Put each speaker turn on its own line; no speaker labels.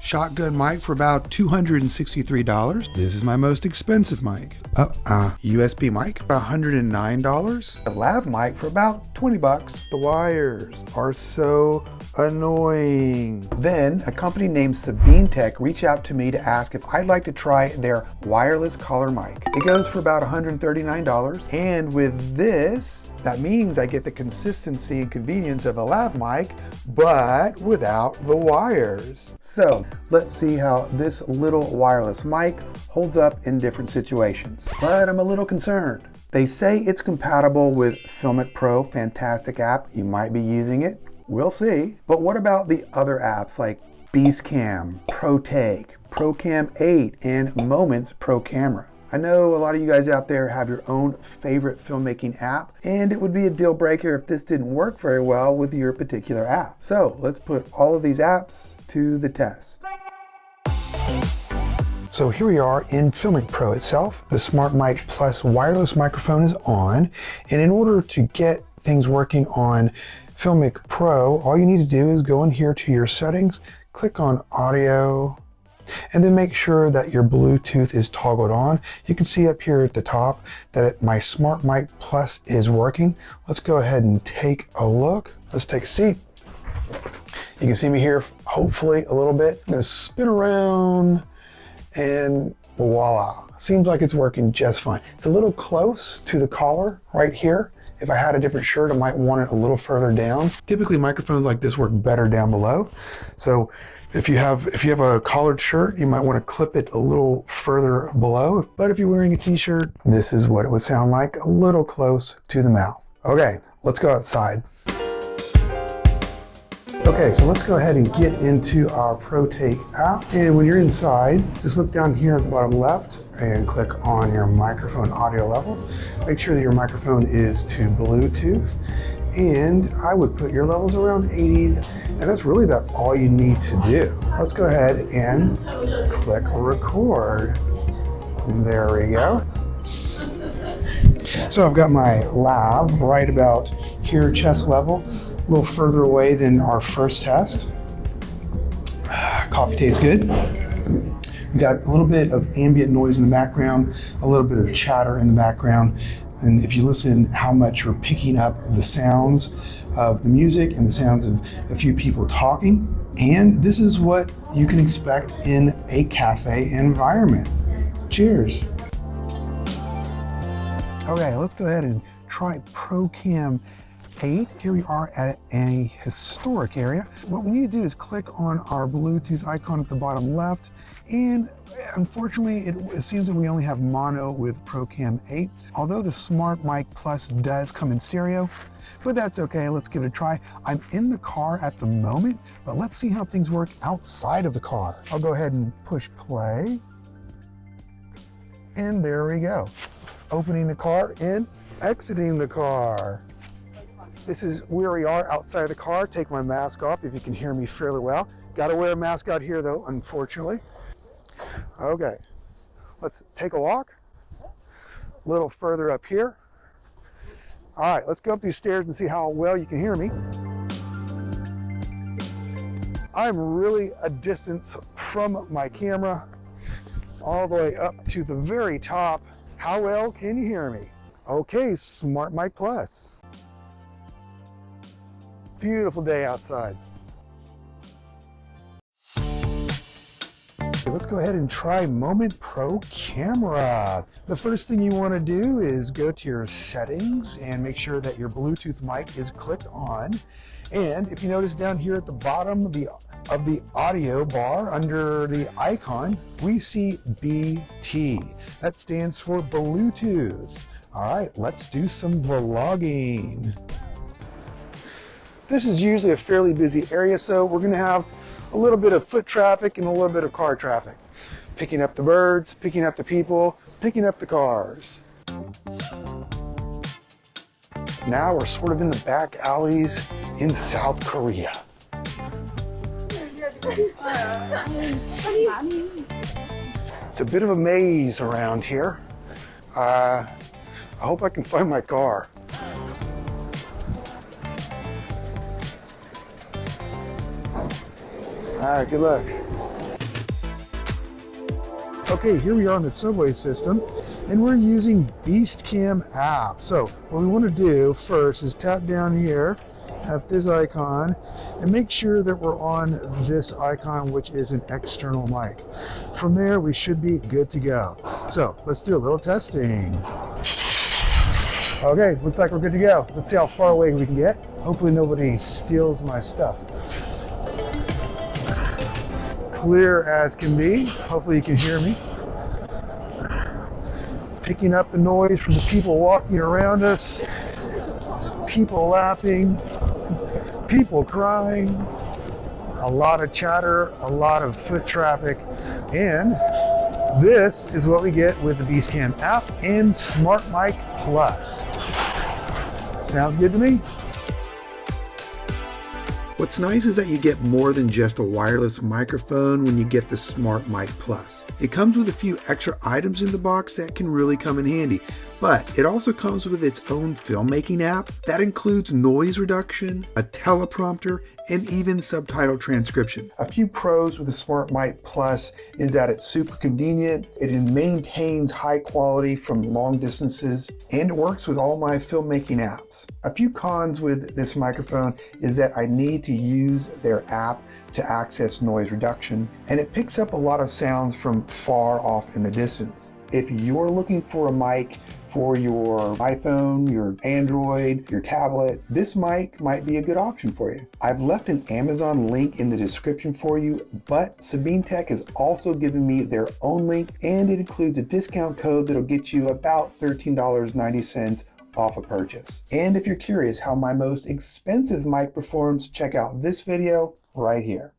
shotgun mic for about $263. This is my most expensive mic. USB mic, $109. A lav mic for about 20 bucks. The wires are so annoying. Then a company named SABINETEK reached out to me to ask if I'd like to try their wireless collar mic. It goes for about $139, and with this, that means I get the consistency and convenience of a lav mic, but without the wires. So let's see how this little wireless mic holds up in different situations. But I'm a little concerned. They say it's compatible with Filmic Pro, fantastic app. You might be using it. We'll see. But what about the other apps like BeastCam, Protake, Procam 8, and Moments Pro Camera? I know a lot of you guys out there have your own favorite filmmaking app, and it would be a deal breaker if this didn't work very well with your particular app. So let's put all of these apps to the test. So here we are in Filmic Pro itself. The SmartMike Plus wireless microphone is on, and in order to get things working on Filmic Pro, all you need to do is go in here to your settings, click on audio, and then make sure that your Bluetooth is toggled on. You can see up here at the top that my SmartMike Plus is working. Let's go ahead and take a look. Let's take a seat. You can see me here, hopefully a little bit. I'm gonna spin around and voila. Seems like it's working just fine. It's a little close to the collar right here. If I had a different shirt, I might want it a little further down. Typically microphones like this work better down below. So if you have a collared shirt, you might want to clip it a little further below. But if you're wearing a t-shirt, this is what it would sound like, a little close to the mouth. Okay, let's go outside. Okay, so let's go ahead and get into our Protake app. And when you're inside, just look down here at the bottom left and click on your microphone audio levels. Make sure that your microphone is to Bluetooth. And I would put your levels around 80, and that's really about all you need to do. Let's go ahead and click record. There we go. So I've got my lav right about here, chest level, a little further away than our first test. Coffee tastes good. We got a little bit of ambient noise in the background, a little bit of chatter in the background. And if you listen how much you're picking up the sounds of the music and the sounds of a few people talking. And this is what you can expect in a cafe environment. Cheers. Okay, let's go ahead and try Procam 8. Here we are at a historic area. What we need to do is click on our Bluetooth icon at the bottom left, and unfortunately it seems that we only have mono with Procam 8, although the SmartMike Plus does come in stereo, but that's okay. Let's give it a try. I'm in the car at the moment, but let's see how things work outside of the car. I'll go ahead and push play, and there we go. Opening the car and exiting the car. This is where we are outside the car. Take my mask off if you can hear me fairly well. Got to wear a mask out here though, unfortunately. Okay, let's take a walk. A little further up here. All right, let's go up these stairs and see how well you can hear me. I'm really a distance from my camera, all the way up to the very top. How well can you hear me? Okay, SmartMike Plus. Beautiful day outside. Let's go ahead and try Moment Pro Camera. The first thing you want to do is go to your settings and make sure that your Bluetooth mic is clicked on. And if you notice down here at the bottom of the audio bar under the icon, we see BT. That stands for Bluetooth. All right, let's do some vlogging. This is usually a fairly busy area, so we're going to have a little bit of foot traffic and a little bit of car traffic. Picking up the birds, picking up the people, picking up the cars. Now we're sort of in the back alleys in South Korea. It's a bit of a maze around here. I hope I can find my car. All right, good luck. Okay, here we are on the subway system, and we're using BeastCam App. So what we want to do first is tap down here at this icon and make sure that we're on this icon, which is an external mic. From there, we should be good to go. So let's do a little testing. Okay, looks like we're good to go. Let's see how far away we can get. Hopefully nobody steals my stuff. Clear as can be. Hopefully you can hear me. Picking up the noise from the people walking around us, people laughing, people crying, a lot of chatter, a lot of foot traffic, and this is what we get with the BeastCam app and SmartMike Plus. Sounds good to me. What's nice is that you get more than just a wireless microphone when you get the SmartMike Plus. It comes with a few extra items in the box that can really come in handy, but it also comes with its own filmmaking app that includes noise reduction, a teleprompter, and even subtitle transcription. A few pros with the SmartMike Plus is that it's super convenient, it maintains high quality from long distances, and it works with all my filmmaking apps. A few cons with this microphone is that I need to use their app to access noise reduction, and it picks up a lot of sounds from far off in the distance. If you're looking for a mic for your iPhone, your Android, your tablet, this mic might be a good option for you. I've left an Amazon link in the description for you, but SABINETEK has also given me their own link, and it includes a discount code that'll get you about $13.90 off a purchase. And if you're curious how my most expensive mic performs, check out this video right here.